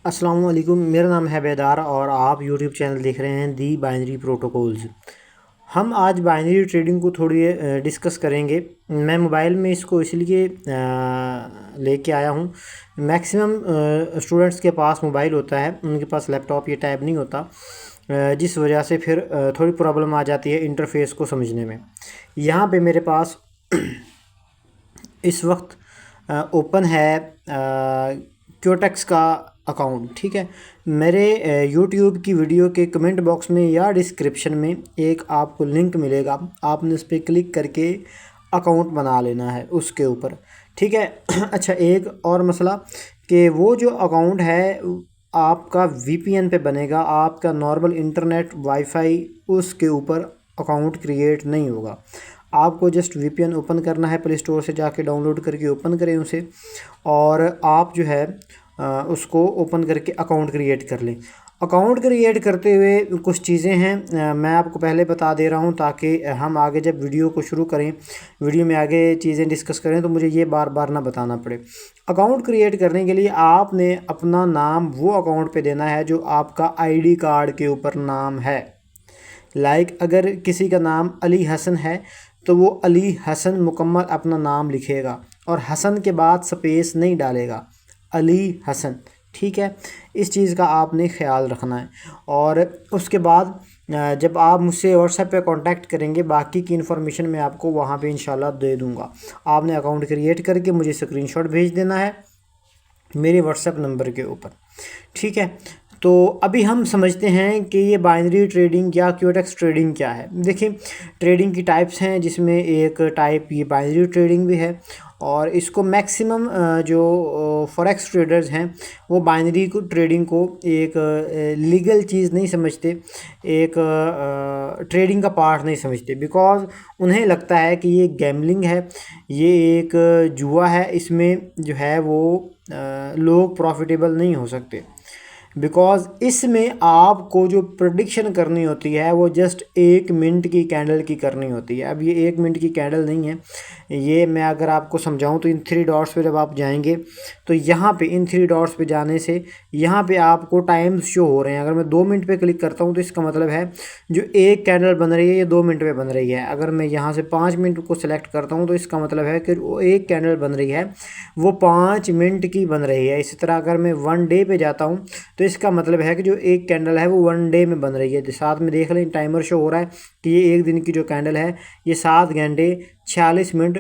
अस्सलाम वालेकुम। मेरा नाम है बेदार और आप यूट्यूब चैनल देख रहे हैं दी बाइनरी प्रोटोकॉल्स। हम आज बाइनरी ट्रेडिंग को थोड़ी डिस्कस करेंगे। मैं मोबाइल में इसको इसलिए लेके आया हूँ। मैक्सिमम स्टूडेंट्स के पास मोबाइल होता है, उनके पास लैपटॉप या टैब नहीं होता, जिस वजह से फिर थोड़ी प्रॉब्लम आ जाती है इंटरफेस को समझने में। यहाँ पे मेरे पास इस वक्त ओपन है क्योटेक्स का अकाउंट। ठीक है, मेरे यूट्यूब की वीडियो के कमेंट बॉक्स में या डिस्क्रिप्शन में एक आपको लिंक मिलेगा, आपने उस पर क्लिक करके अकाउंट बना लेना है उसके ऊपर। ठीक है। अच्छा, एक और मसला कि वो जो अकाउंट है आपका वीपीएन पे बनेगा, आपका नॉर्मल इंटरनेट वाईफाई उसके ऊपर अकाउंट क्रिएट नहीं होगा। आपको जस्ट वीपीएन ओपन करना है, प्ले स्टोर से जाके डाउनलोड करके ओपन करें उसे, और आप जो है उसको ओपन करके अकाउंट क्रिएट कर लें। अकाउंट क्रिएट करते हुए कुछ चीज़ें हैं, मैं आपको पहले बता दे रहा हूं ताकि हम आगे जब वीडियो को शुरू करें, वीडियो में आगे चीज़ें डिस्कस करें तो मुझे ये बार बार ना बताना पड़े। अकाउंट क्रिएट करने के लिए आपने अपना नाम वो अकाउंट पे देना है जो आपका आईडी कार्ड के ऊपर नाम है। अगर किसी का नाम अली हसन है तो वो अली हसन मुकम्मल अपना नाम लिखेगा और हसन के बाद स्पेस नहीं डालेगा, अली हसन। ठीक है, इस चीज़ का आपने ख्याल रखना है। और उसके बाद जब आप मुझसे व्हाट्सएप पे कांटेक्ट करेंगे, बाकी की इन्फॉर्मेशन मैं आपको वहाँ पे इंशाल्लाह दे दूँगा। आपने अकाउंट क्रिएट करके मुझे स्क्रीनशॉट भेज देना है मेरे व्हाट्सएप नंबर के ऊपर। ठीक है, तो अभी हम समझते हैं कि ये बाइनरी ट्रेडिंग या क्यूटेक्स ट्रेडिंग क्या है। देखिए, ट्रेडिंग की टाइप्स हैं, जिसमें एक टाइप ये बाइनरी ट्रेडिंग भी है, और इसको मैक्सिमम जो फॉरेक्स ट्रेडर्स हैं वो बाइनरी को ट्रेडिंग को एक लीगल चीज़ नहीं समझते, एक ट्रेडिंग का पार्ट नहीं समझते, बिकॉज़ उन्हें लगता है कि ये गैम्बलिंग है, ये एक जुआ है, इसमें जो है वो लोग प्रॉफिटेबल नहीं हो सकते। बिकॉज़ इसमें आपको जो प्रेडिक्शन करनी होती है वो जस्ट 1 मिनट की कैंडल की करनी होती है। अब ये 1 मिनट की कैंडल नहीं है, ये मैं अगर आपको समझाऊं तो इन 3 डॉट्स पे जब आप जाएंगे तो यहाँ पे इन 3 डॉट्स पे जाने से यहाँ पे आपको टाइम्स शो हो रहे हैं। अगर मैं 2 मिनट पे क्लिक करता हूँ तो इसका मतलब है जो एक कैंडल बन रही है ये 2 मिनट पे बन रही है। अगर मैं यहाँ से 5 मिनट को सिलेक्ट करता हूँ तो इसका मतलब है कि वो एक कैंडल बन रही है वो 5 मिनट की बन रही है। इसी तरह अगर मैं 1 डे पे जाता हूँ तो इसका मतलब है कि जो एक कैंडल है वो 1 डे में बन रही है। साथ में देख लें टाइमर शो हो रहा है कि ये एक दिन की जो कैंडल है ये 7 घंटे 46 मिनट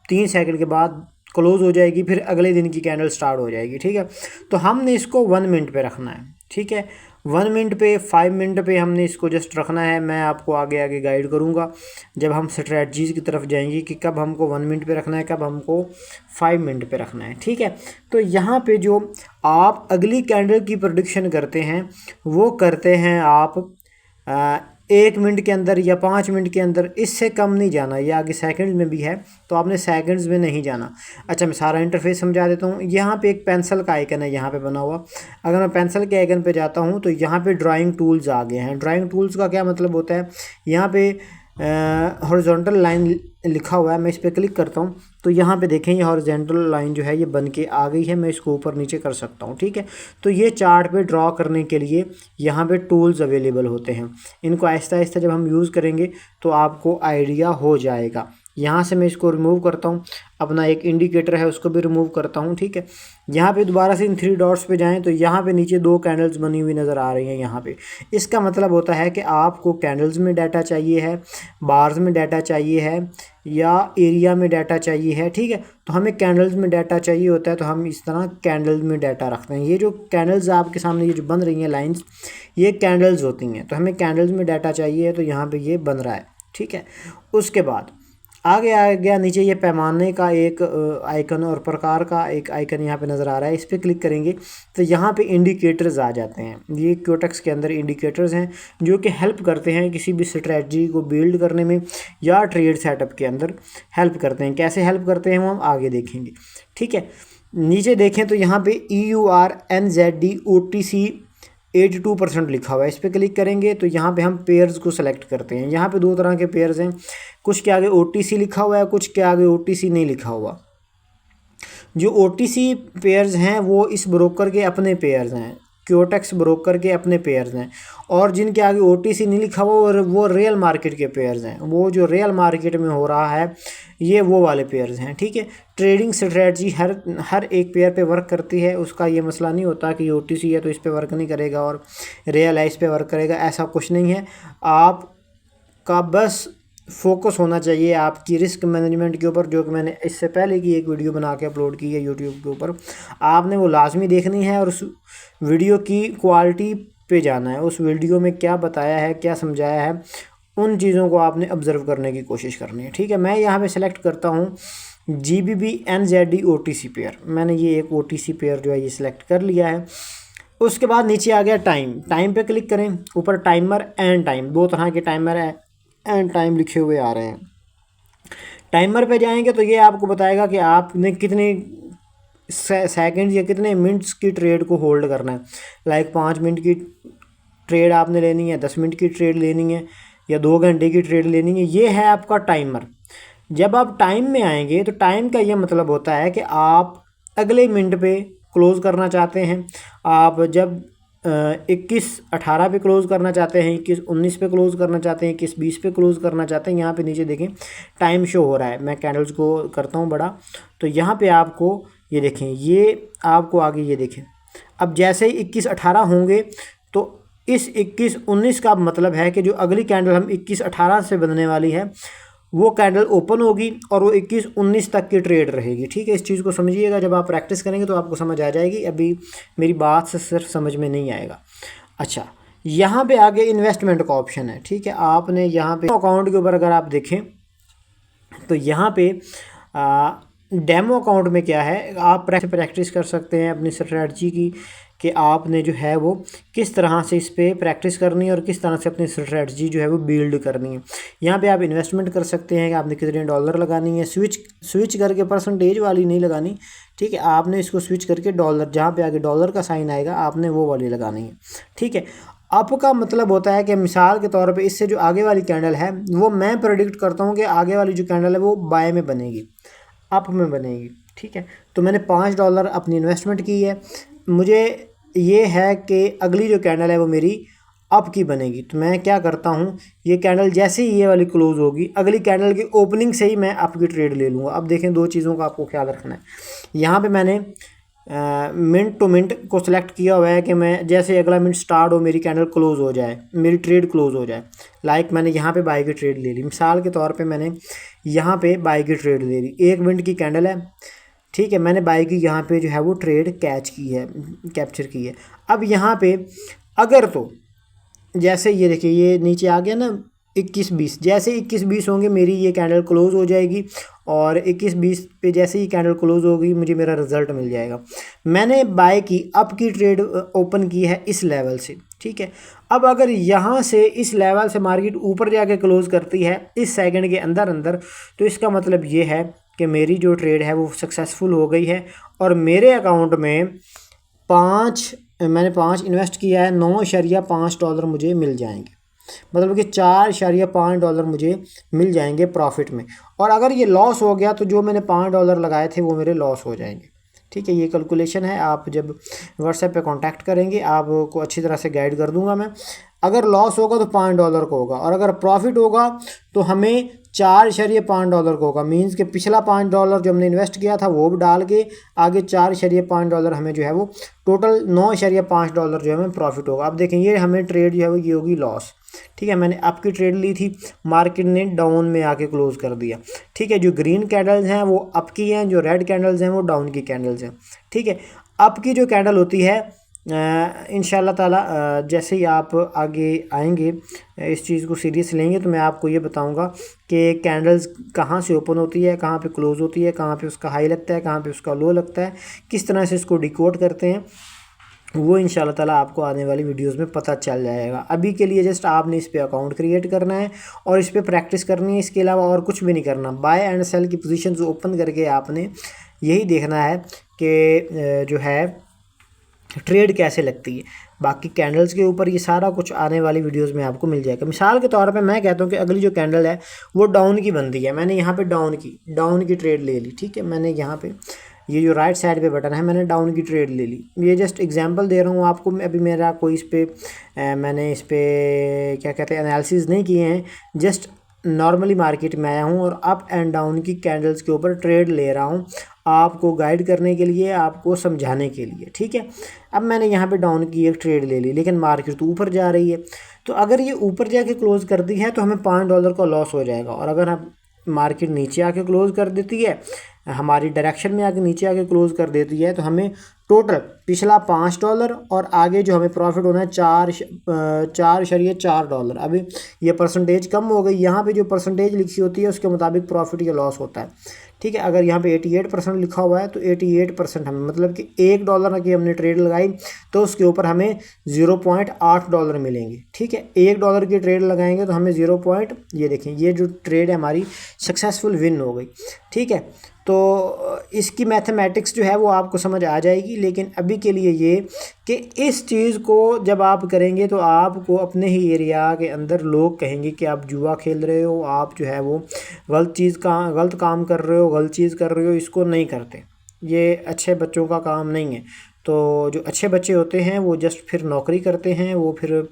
3 सेकंड के बाद क्लोज हो जाएगी, फिर अगले दिन की कैंडल स्टार्ट हो जाएगी। ठीक है, तो हमने इसको 1 मिनट पे रखना है। ठीक है, 1 मिनट पे 5 मिनट पे हमने इसको जस्ट रखना है। मैं आपको आगे आगे गाइड करूँगा जब हम स्ट्रेटजीज़ की तरफ जाएंगे कि कब हमको 1 मिनट पे रखना है, कब हमको 5 मिनट पे रखना है। ठीक है, तो यहाँ पे जो आप अगली कैंडल की प्रेडिक्शन करते हैं वो करते हैं आप 1 मिनट के अंदर या 5 मिनट के अंदर, इससे कम नहीं जाना। ये आगे सेकंड्स में भी है तो आपने सेकंड्स में नहीं जाना। अच्छा, मैं सारा इंटरफेस समझा देता हूँ। यहाँ पे एक पेंसिल का आइकन है यहाँ पे बना हुआ। अगर मैं पेंसिल के आइकन पे जाता हूँ तो यहाँ पे ड्राइंग टूल्स आ गए हैं। ड्राइंग टूल्स का क्या मतलब होता है, यहाँ पे हॉरिजॉन्टल लाइन लिखा हुआ है। मैं इस पर क्लिक करता हूँ तो यहाँ पे देखें ये हॉरिजॉन्टल लाइन जो है ये बन के आ गई है। मैं इसको ऊपर नीचे कर सकता हूँ। ठीक है, तो ये चार्ट पे ड्रॉ करने के लिए यहाँ पे टूल्स अवेलेबल होते हैं। इनको आहिस्ता आहिस्ता जब हम यूज़ करेंगे तो आपको आइडिया हो जाएगा। यहाँ से मैं इसको रिमूव करता हूँ, अपना एक इंडिकेटर है उसको भी रिमूव करता हूँ। ठीक है, यहाँ पे दोबारा से इन 3 डॉट्स पे जाएं तो यहाँ पे नीचे 2 कैंडल्स बनी हुई नज़र आ रही हैं यहाँ पे। इसका मतलब होता है कि आपको कैंडल्स में डाटा चाहिए है, बार्स में डाटा चाहिए है, या एरिया में डाटा चाहिए है। ठीक है, तो हमें कैंडल्स में डाटा चाहिए होता है तो हम इस तरह कैंडल्स में डाटा रखते हैं। ये जो कैंडल्स आपके सामने ये जो बन रही हैं लाइंस, ये कैंडल्स होती हैं, तो हमें कैंडल्स में डाटा चाहिए है तो यहाँ पे ये बन रहा है। ठीक है, उसके बाद आगे आ गया नीचे ये पैमाने का एक आइकन और प्रकार का एक आइकन यहाँ पे नज़र आ रहा है। इस पर क्लिक करेंगे तो यहाँ पे इंडिकेटर्स आ जाते हैं। ये क्योटेक्स के अंदर इंडिकेटर्स हैं जो कि हेल्प करते हैं किसी भी स्ट्रेटजी को बिल्ड करने में या ट्रेड सेटअप के अंदर हेल्प करते हैं। कैसे हेल्प करते हैं वो हम आगे देखेंगे। ठीक है, नीचे देखें तो यहाँ पे EURNZD OTC 82% लिखा हुआ है। इस पर क्लिक करेंगे तो यहाँ पे हम पेयर्स को सेलेक्ट करते हैं। यहाँ पे 2 तरह के पेयर्स हैं, कुछ के आगे OTC लिखा हुआ है, कुछ के आगे OTC नहीं लिखा हुआ। जो OTC पेयर्स हैं वो इस ब्रोकर के अपने पेयर्स हैं, क्योटेक्स ब्रोकर के अपने पेयर्स हैं, और जिनके आगे OTC नहीं लिखा हुआ और वो रियल मार्केट के पेयर्स हैं। वो जो रियल मार्केट में हो रहा है ये वो वाले पेयर्स हैं, ठीक है। ट्रेडिंग स्ट्रेटजी हर एक पेयर पे वर्क करती है, उसका ये मसला नहीं होता कि OTC है तो इस पे वर्क नहीं करेगा और रियल है इस पे वर्क करेगा, ऐसा कुछ नहीं है। आपका बस फोकस होना चाहिए आपकी रिस्क मैनेजमेंट के ऊपर, जो कि मैंने इससे पहले की एक वीडियो बना के अपलोड की है यूट्यूब के ऊपर। आपने वो लाजमी देखनी है और उस वीडियो की क्वालिटी पे जाना है। उस वीडियो में क्या बताया है, क्या समझाया है, उन चीज़ों को आपने ऑब्ज़र्व करने की कोशिश करनी है, ठीक है। मैं यहाँ पे सेलेक्ट करता हूँ GBP NZD OTC पेयर। मैंने ये एक OTC पेयर जो है ये सिलेक्ट कर लिया है। उसके बाद नीचे आ गया टाइम पे क्लिक करें। ऊपर टाइमर एंड टाइम, दो तरह के टाइमर है एंड टाइम लिखे हुए आ रहे हैं। टाइमर पे जाएंगे तो ये आपको बताएगा कि आपने कितने सेकंड या कितने मिनट्स की ट्रेड को होल्ड करना है। लाइक 5 मिनट की ट्रेड आपने लेनी है, 10 मिनट की ट्रेड लेनी है, या 2 घंटे की ट्रेड लेनी है। ये है आपका टाइमर। जब आप टाइम में आएंगे तो टाइम का ये मतलब होता है कि आप अगले मिनट पे क्लोज़ करना चाहते हैं। आप जब 21:18 पे क्लोज़ करना चाहते हैं, 21:19 पे क्लोज़ करना चाहते हैं, 21:20 पे क्लोज़ करना चाहते हैं, यहाँ पे नीचे देखें टाइम शो हो रहा है। मैं कैंडल्स को करता हूँ बड़ा, तो यहाँ पे आपको ये देखें, ये आपको आगे ये देखें। अब जैसे ही 21:18 होंगे तो इस 21:19 का मतलब है कि जो अगली कैंडल हम 21:18 से बनने वाली है वो कैंडल ओपन होगी और वो 21:19 तक की ट्रेड रहेगी, ठीक है। इस चीज़ को समझिएगा, जब आप प्रैक्टिस करेंगे तो आपको समझ आ जाएगी, अभी मेरी बात से सिर्फ समझ में नहीं आएगा। अच्छा, यहाँ पे आगे इन्वेस्टमेंट का ऑप्शन है, ठीक है। आपने यहाँ पे अकाउंट के ऊपर अगर आप देखें तो यहाँ पे डेमो अकाउंट में क्या है, आप प्रैक्टिस कर सकते हैं अपनी स्ट्रैटेजी की कि आपने जो है वो किस तरह से इस पर प्रैक्टिस करनी है और किस तरह से अपनी स्ट्रैटेजी जो है वो बिल्ड करनी है। यहाँ पे आप इन्वेस्टमेंट कर सकते हैं कि आपने कितने डॉलर लगानी है। स्विच करके परसेंटेज वाली नहीं लगानी, ठीक है। आपने इसको स्विच करके डॉलर, जहाँ पे आगे डॉलर का साइन आएगा आपने वो वाली लगानी है, ठीक है। अप का मतलब होता है कि मिसाल के तौर पे इससे जो आगे वाली कैंडल है वो मैं प्रेडिक्ट करता हूँ कि आगे वाली जो कैंडल है वो बाय में बनेगी, अप में बनेगी, ठीक है। तो मैंने $5 अपनी इन्वेस्टमेंट की है, मुझे ये है कि अगली जो कैंडल है वो मेरी अप की बनेगी। तो मैं क्या करता हूँ, ये कैंडल जैसे ही ये वाली क्लोज़ होगी अगली कैंडल की ओपनिंग से ही मैं अप की ट्रेड ले लूँगा। अब देखें, दो चीज़ों का आपको ख्याल रखना है। यहाँ पे मैंने मिनट टू मिनट को सिलेक्ट किया हुआ है कि मैं जैसे अगला मिनट स्टार्ट हो मेरी कैंडल क्लोज़ हो जाए, मेरी ट्रेड क्लोज़ हो जाए। लाइक मैंने यहाँ पे बाय की ट्रेड ले ली, मिसाल के तौर पे मैंने यहाँ पे बाय की ट्रेड ले ली, 1 मिनट की कैंडल है, ठीक है। मैंने बाय की यहाँ पे जो है वो ट्रेड कैप्चर की है। अब यहाँ पे अगर तो जैसे ये देखिए ये नीचे आ गया ना 21:20, जैसे 21:20 होंगे मेरी ये कैंडल क्लोज़ हो जाएगी और 21:20 पे जैसे ही कैंडल क्लोज़ होगी मुझे मेरा रिज़ल्ट मिल जाएगा। मैंने बाय की, अप की ट्रेड ओपन की है इस लेवल से, ठीक है। अब अगर यहाँ से इस लेवल से मार्केट ऊपर जाके क्लोज़ करती है इस सेकंड के अंदर अंदर, तो इसका मतलब ये है कि मेरी जो ट्रेड है वो सक्सेसफुल हो गई है और मेरे अकाउंट में मैंने 5 इन्वेस्ट किया है, $9.5 मुझे मिल जाएंगे। मतलब कि $4.5 मुझे मिल जाएंगे प्रॉफिट में। और अगर ये लॉस हो गया तो जो मैंने $5 लगाए थे वो मेरे लॉस हो जाएंगे, ठीक है। ये कैलकुलेशन है, आप जब व्हाट्सएप पे कांटेक्ट करेंगे आपको अच्छी तरह से गाइड कर दूंगा मैं। अगर लॉस होगा तो $5 को होगा और अगर प्रॉफिट होगा तो हमें $4.5 को होगा। मीन्स कि पिछला $5 जो हमने इन्वेस्ट किया था वो डाल के आगे $4.5 हमें जो है वो टोटल $9.5 जो है हमें प्रॉफिट होगा। अब देखें ये हमें ट्रेड जो है वो ये होगी लॉस, ठीक है। मैंने अप की ट्रेड ली थी, मार्केट ने डाउन में आके क्लोज़ कर दिया, ठीक है। जो ग्रीन कैंडल्स हैं वो अप की हैं, जो रेड कैंडल्स हैं वो डाउन की कैंडल्स हैं, ठीक है। अप की जो कैंडल होती है इंशाल्लाह ताला जैसे ही आप आगे आएंगे इस चीज़ को सीरियस लेंगे तो मैं आपको ये बताऊंगा कि कैंडल्स कहाँ से ओपन होती है, कहाँ पे क्लोज़ होती है, कहाँ पे उसका हाई लगता है, कहाँ पे उसका लो लगता है, किस तरह से इसको डिकोड करते हैं, वो इंशाल्लाह ताला आपको आने वाली वीडियोस में पता चल जाएगा। अभी के लिए जस्ट आपने इस पे अकाउंट क्रिएट करना है और इस पे प्रैक्टिस करनी है, इसके अलावा और कुछ भी नहीं करना। बाय एंड सेल की पोजीशंस ओपन करके आपने यही देखना है कि जो है ट्रेड कैसे लगती है। बाकी कैंडल्स के ऊपर ये सारा कुछ आने वाली वीडियोस में आपको मिल जाएगा। मिसाल के तौर पे मैं कहता हूँ कि अगली जो कैंडल है वो डाउन की बनती है, मैंने यहाँ पे डाउन की ट्रेड ले ली, ठीक है। मैंने यहाँ पे ये जो राइट साइड पे बटन है मैंने डाउन की ट्रेड ले ली। ये जस्ट एग्जांपल दे रहा हूँ आपको, अभी मेरा कोई इस पर मैंने इस पर क्या कहते हैं एनालिसिस नहीं किए हैं, जस्ट नॉर्मली मार्केट में आया हूँ और अप एंड डाउन की कैंडल्स के ऊपर ट्रेड ले रहा हूँ आपको गाइड करने के लिए, आपको समझाने के लिए, ठीक है। अब मैंने यहाँ पे डाउन की एक ट्रेड ले ली, लेकिन मार्केट तो ऊपर जा रही है, तो अगर ये ऊपर जाके क्लोज़ कर दी है तो हमें $5 का लॉस हो जाएगा। और अगर हम मार्केट नीचे आके क्लोज़ कर देती है, हमारी डायरेक्शन में आके नीचे आके क्लोज़ कर देती है, तो हमें टोटल पिछला $5 और आगे जो हमें प्रॉफिट होना है 4.4 अभी ये परसेंटेज कम हो गई। यहाँ पे जो परसेंटेज लिखी होती है उसके मुताबिक प्रॉफिट या लॉस होता है, ठीक है। अगर यहाँ पे 88% लिखा हुआ है तो 88% हमें, मतलब कि $1 की हमने ट्रेड लगाई तो उसके ऊपर हमें $0.8 मिलेंगे, ठीक है। $1 की ट्रेड लगाएंगे तो हमें ये देखें, ये जो ट्रेड है हमारी सक्सेसफुल विन हो गई, ठीक है। तो इसकी मैथमेटिक्स जो है वो आपको समझ आ जाएगी, लेकिन अभी के लिए ये कि इस चीज़ को जब आप करेंगे तो आपको अपने ही एरिया के अंदर लोग कहेंगे कि आप जुआ खेल रहे हो, आप जो है वो गलत काम कर रहे हो, गलत चीज़ कर रहे हो, इसको नहीं करते, ये अच्छे बच्चों का काम नहीं है। तो जो अच्छे बच्चे होते हैं वो जस्ट फिर नौकरी करते हैं, वो फिर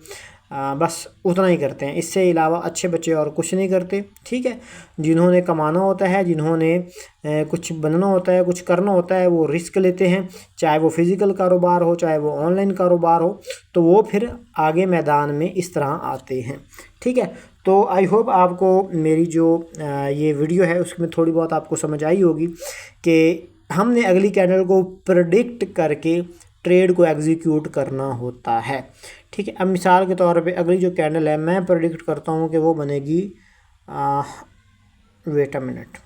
बस उतना ही करते हैं, इससे अलावा अच्छे बच्चे और कुछ नहीं करते, ठीक है। जिन्होंने कमाना होता है, जिन्होंने कुछ बनना होता है, कुछ करना होता है, वो रिस्क लेते हैं, चाहे वो फिज़िकल कारोबार हो, चाहे वो ऑनलाइन कारोबार हो, तो वो फिर आगे मैदान में इस तरह आते हैं, ठीक है। तो आई होप आपको मेरी जो ये वीडियो है उसमें थोड़ी बहुत आपको समझ आई होगी कि हमने अगली कैंडल को प्रेडिक्ट करके ट्रेड को एग्जीक्यूट करना होता है, ठीक है। अब मिसाल के तौर पे अगली जो कैंडल है मैं प्रेडिक्ट करता हूँ कि वो बनेगी, वेट अ मिनट,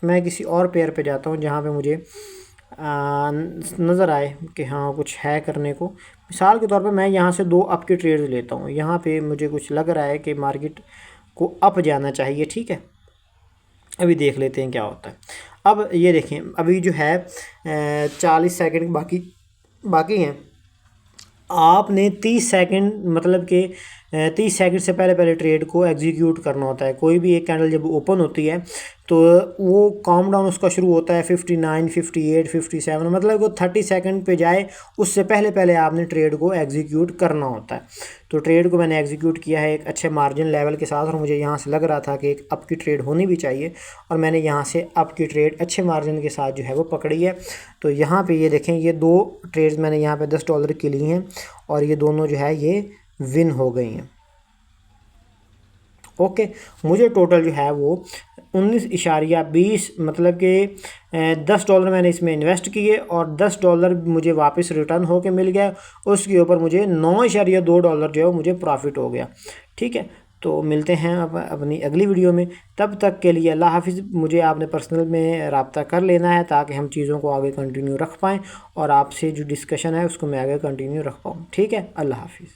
मैं किसी और पेयर पे जाता हूँ जहाँ पे मुझे नज़र आए कि हाँ कुछ है करने को। मिसाल के तौर पे मैं यहाँ से 2 अप की ट्रेड लेता हूँ, यहाँ पे मुझे कुछ लग रहा है कि मार्केट को अप जाना चाहिए, ठीक है। अभी देख लेते हैं क्या होता है। अब ये देखें, अभी जो है 40 सेकंड बाकी हैं। आपने 30 सेकंड, मतलब कि 30 सेकंड से पहले ट्रेड को एग्जीक्यूट करना होता है। कोई भी एक कैंडल जब ओपन होती है तो वो काम डाउन उसका शुरू होता है 59, 58, 57, मतलब वो 30 सेकंड पे जाए उससे पहले आपने ट्रेड को एग्जीक्यूट करना होता है। तो ट्रेड को मैंने एग्जीक्यूट किया है एक अच्छे मार्जिन लेवल के साथ, और मुझे यहाँ से लग रहा था कि एक अप की ट्रेड होनी भी चाहिए, और मैंने यहाँ से अप की ट्रेड अच्छे मार्जिन के साथ जो है वो पकड़ी है। तो यहाँ पे ये देखें, ये 2 ट्रेड्स मैंने यहाँ पे $10 की ली हैं और ये दोनों जो है ये विन हो गई हैं, ओके। मुझे टोटल जो है वो 19.20, मतलब कि $10 मैंने इसमें इन्वेस्ट किए और $10 मुझे वापस रिटर्न होके मिल गया। उसके ऊपर मुझे $9.2 जो है मुझे प्रॉफिट हो गया, ठीक है। तो मिलते हैं अब अपनी अगली वीडियो में, तब तक के लिए अल्लाह हाफिज़। मुझे आपने पर्सनल में रब्ता कर लेना है ताकि हम चीज़ों को आगे कंटिन्यू रख पाएँ और आपसे जो डिस्कशन है उसको मैं आगे कंटिन्यू रख पाऊँ, ठीक है। अल्लाह हाफिज़।